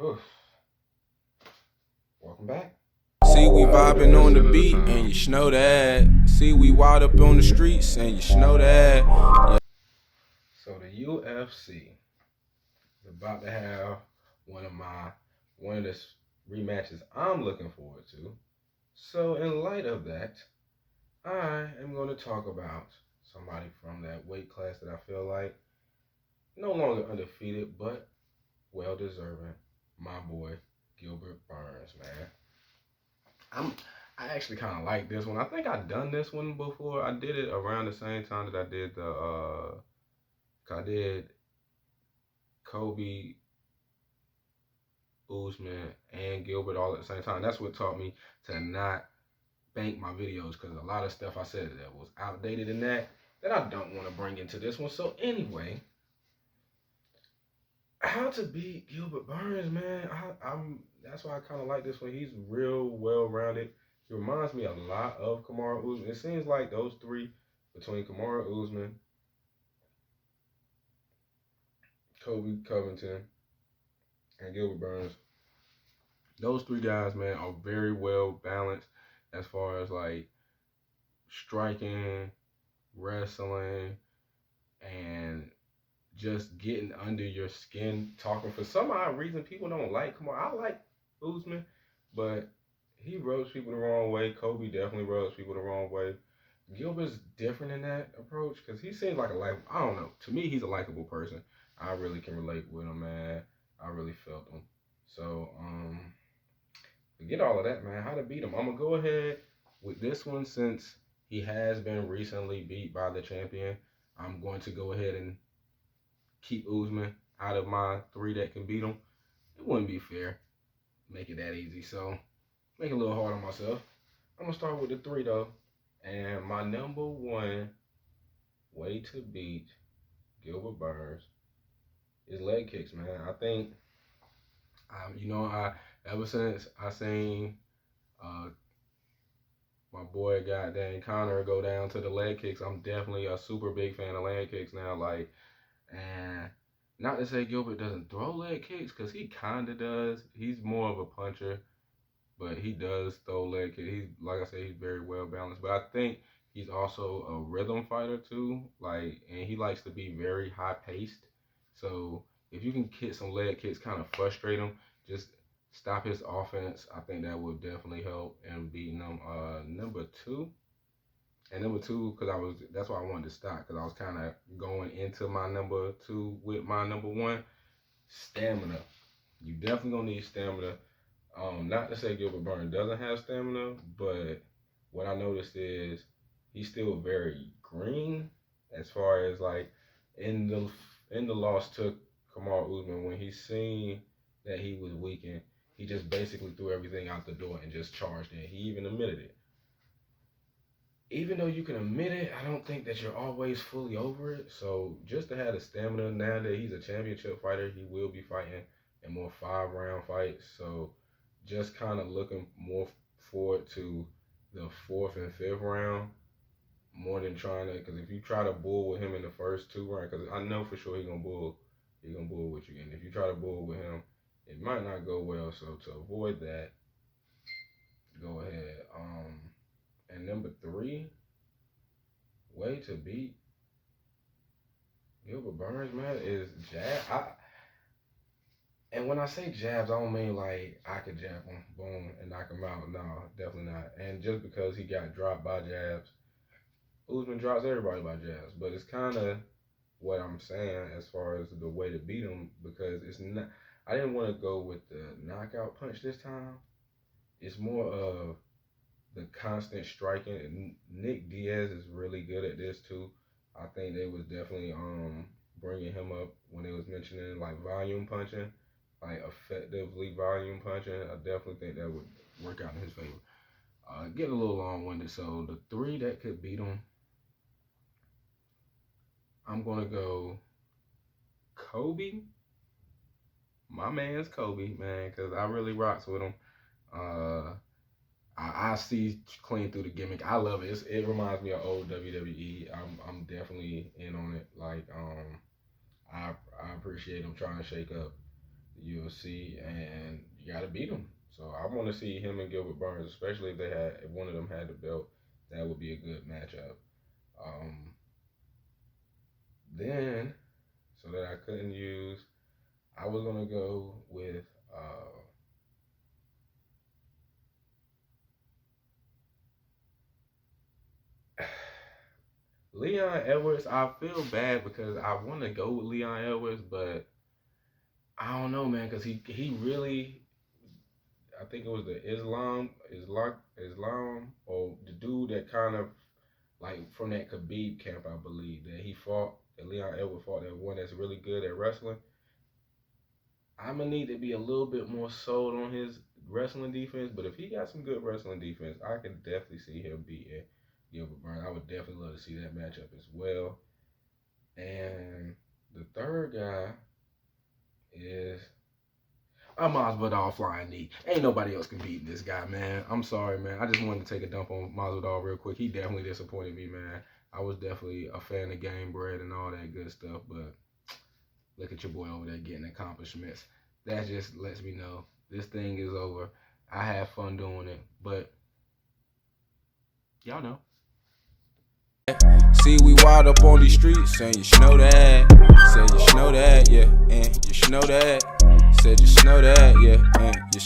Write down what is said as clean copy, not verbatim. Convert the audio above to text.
Oof. Welcome back. See, we vibing on the beat, and you know that. See, we wild up on the streets, and you know that. Yeah. So the UFC is about to have one of the rematches I'm looking forward to. So in light of that, I am going to talk about somebody from that weight class that I feel like no longer undefeated, but well deserving. My boy Gilbert Burns, man. I actually kind of like this one. I think I've done this one before. I did it around the same time that I did I did Kobe, Usman, and Gilbert all at the same time. That's what taught me to not bank my videos because a lot of stuff I said that was outdated in that I don't want to bring into this one. So anyway, how to beat Gilbert Burns, man. I'm that's why I kind of like this one. He's real well rounded. He reminds me a lot of Kamaru Usman. It seems like those three between Kamaru Usman, Kobe Covington, and Gilbert Burns. Those three guys, man, are very well balanced as far as like striking, wrestling, and just getting under your skin, talking. For some odd reason, people don't like Kamaru. I like Usman, but he rubs people the wrong way. Kobe definitely rubs people the wrong way. Gilbert's different in that approach because he seems like I don't know. To me, he's a likable person. I really can relate with him, man. I really felt him. So, forget all of that, man. How to beat him? I'm gonna go ahead with this one since he has been recently beat by the champion. I'm going to go ahead and keep Usman out of my three that can beat him. It wouldn't be fair. Make it that easy. So make it a little hard on myself. I'm gonna start with the three though. And my number one way to beat Gilbert Burns is leg kicks, man. I think, I ever since I seen uh, my boy goddamn Connor go down to the leg kicks, I'm definitely a super big fan of leg kicks now. Like, and not to say Gilbert doesn't throw leg kicks, because he kind of does. He's more of a puncher, but he does throw leg kicks. He's, like I said, he's very well balanced. But I think he's also a rhythm fighter too. Like, and he likes to be very high paced. So if you can get some leg kicks, kind of frustrate him, just stop his offense. I think that would definitely help in beating him. Number two. And number two, that's why I wanted to stop, because I was kind of going into my number two with my number one, stamina. You definitely gonna need stamina. Not to say Gilbert Burns doesn't have stamina, but what I noticed is he's still very green as far as like in the loss to Kamaru Usman, when he seen that he was weakened, he just basically threw everything out the door and just charged in. He even admitted it. Even though you can admit it, I don't think that you're always fully over it. So just to have the stamina, now that he's a championship fighter, he will be fighting in more 5-round fights. So just kind of looking more forward to the fourth and fifth round more than trying to, because if you try to bull with him in the first two rounds, because I know for sure he's gonna bull with you. And if you try to bull with him, it might not go well. So to avoid that, go ahead. And number three, way to beat Gilbert Burns, man, is jab. And when I say jabs, I don't mean like I could jab him, boom, and knock him out. No, definitely not. And just because he got dropped by jabs, Usman drops everybody by jabs. But it's kind of what I'm saying as far as the way to beat him, because it's not. I didn't want to go with the knockout punch this time. It's more of the constant striking. And Nick Diaz is really good at this too. I think they was definitely bringing him up when they was mentioning like volume punching, like effectively volume punching. I definitely think that would work out in his favor. Getting a little long-winded, so the three that could beat him, I'm gonna go Kobe. My man's Kobe, man, because I really rocks with him. Uh, I see clean through the gimmick. I love it. It reminds me of old WWE. I'm definitely in on it. Like I appreciate him trying to shake up UFC, and you got to beat him. So I want to see him and Gilbert Burns, especially if one of them had the belt. That would be a good matchup. Um, then, so that I couldn't use, I was gonna go with Leon Edwards. I feel bad because I want to go with Leon Edwards, but I don't know, man, because he really, I think it was the Islam, or the dude that kind of like from that Khabib camp, I believe that Leon Edwards fought, that one that's really good at wrestling. I'm gonna need to be a little bit more sold on his wrestling defense, but if he got some good wrestling defense, I can definitely see him beating Gilbert Burns. I would definitely love to see that matchup as well. And the third guy is Masvidal flying knee. Ain't nobody else can beat this guy, man. I'm sorry, man. I just wanted to take a dump on Masvidal real quick. He definitely disappointed me, man. I was definitely a fan of Game Bread and all that good stuff, but look at your boy over there getting accomplishments. That just lets me know this thing is over. I had fun doing it, but y'all know. See, we wild up on these streets, and you know that. Said you know that, yeah, and you know that. Said you know that, yeah, and you